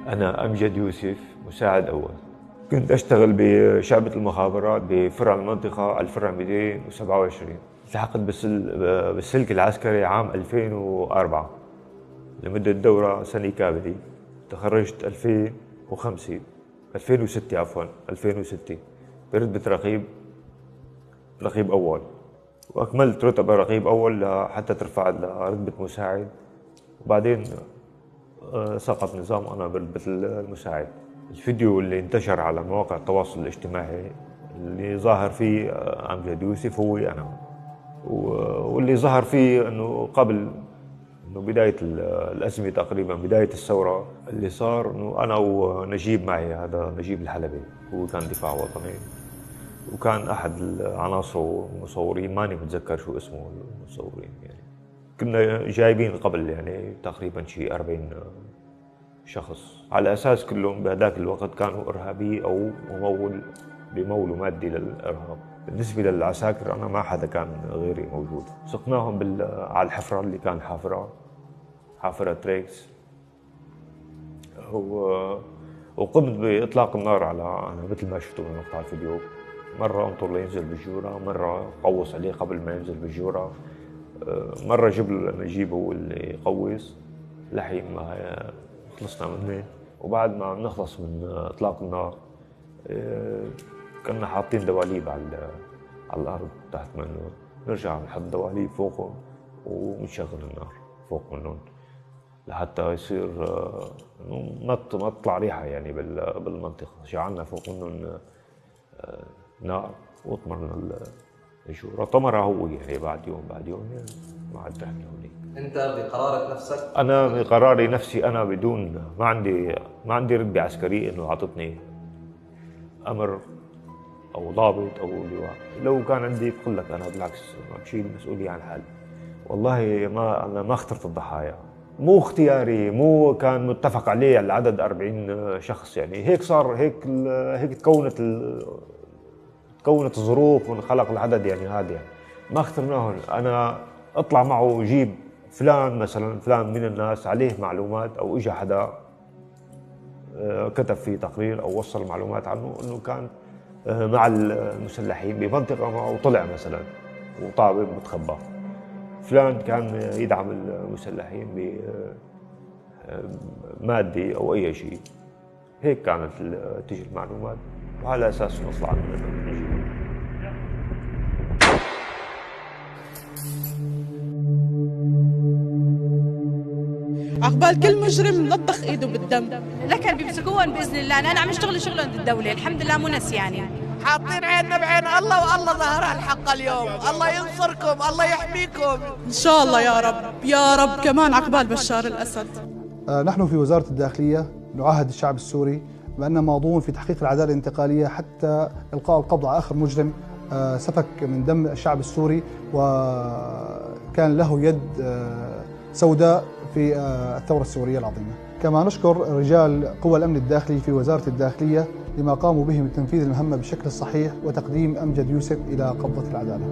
أنا أمجد يوسف، مساعد أول. كنت أشتغل بشعبة المخابرات بفرع المنطقة الفرع 227. التحقت بالسلك العسكري عام 2004 لمدة دورة سنة كاملة. تخرجت 2006 عفوا 2006 برتبة رقيب أول، وأكملت رتبة رقيب أول حتى ترفعت لرتبة مساعد، وبعدين سقط نظام أنا برتبة المساعد. الفيديو اللي انتشر على مواقع التواصل الاجتماعي اللي ظاهر فيه أمجد يوسف هو أنا، واللي ظهر فيه أنه قبل انه بداية الأزمة تقريبا، بداية الثورة اللي صار، انه انا ونجيب معي، هذا نجيب الحلبي، هو كان دفاع وطني وكان احد العناصر المصورين، ماني متذكر شو اسمه المصورين يعني. كنا جايبين قبل يعني تقريبا شيء 40 شخص، على اساس كلهم بهذاك الوقت كانوا ارهابي او بمولوا مادي للارهاب. بالنسبة للعساكر أنا ما حدا كان غيري موجود. سقناهم على الحفرة اللي كان حافرة ريكس، وقمت بإطلاق النار على، أنا مثل ما شفتوا من مقطع الفيديو، مرة أنطر لينزل بالجورة، مرة قوص عليه قبل ما ينزل بالجورة، مرة نجيب هو اللي يقوص لحين ما خلصنا منه. وبعد ما نخلص من إطلاق النار كنا حاطين دواليب على الأرض تحت منه، نرجع نحط دواليب فوقهم ونشغل النار فوق منهم لحتى يصير ما تطلع ريحة يعني بالمنطقة. شعلنا فوق منهم نار وطمرنا الجورة. طمرها هو يعني بعد يوم يعني ما عاد رحنا هونيك. أنت بقرارك نفسك؟ أنا بقراري نفسي، أنا بدون ما عندي رتبة عسكرية إنه عطتني أمر أو ضابط أو لواء. لو كان عندي بقول لك أنا بالعكس بشيل المسؤولية عن حالي. والله أنا ما اخترت الضحايا، مو اختياري، مو كان متفق عليه العدد 40 شخص يعني. هيك صار، هيك تكونت الظروف وانخلق العدد يعني. هذا يعني ما اخترناهم. أنا أطلع معه جيب فلان مثلا، فلان من الناس عليه معلومات، أو إجا حدا كتب في تقرير أو وصل معلومات عنه إنه كان مع المسلحين بمنطقة معه وطلع مثلا وطابب متخبى. فلان كان يدعم المسلحين بمادي أو أي شيء. هيك كانت تجي المعلومات، وعلى أساس نطلع نجي. عقبال كل مجرم لطخ ايده بالدم. لكن بيمسكوهم باذن الله. انا عم اشتغل شغلهم الدوله الحمد لله، مو نسياني. حاطين عيننا بعين الله، والله ظهرها الحق اليوم. الله ينصركم، الله يحميكم ان شاء الله يا رب يا رب. كمان عقبال بشار الاسد. نحن في وزارة الداخلية نعاهد الشعب السوري بأننا ماضون في تحقيق العدالة الانتقالية حتى إلقاء القبض على آخر مجرم سفك من دم الشعب السوري وكان له يد سوداء في الثورة السورية العظيمة. كما نشكر رجال قوى الأمن الداخلي في وزارة الداخلية لما قاموا به من تنفيذ المهمة بالشكل الصحيح وتقديم أمجد يوسف إلى قبضة العدالة.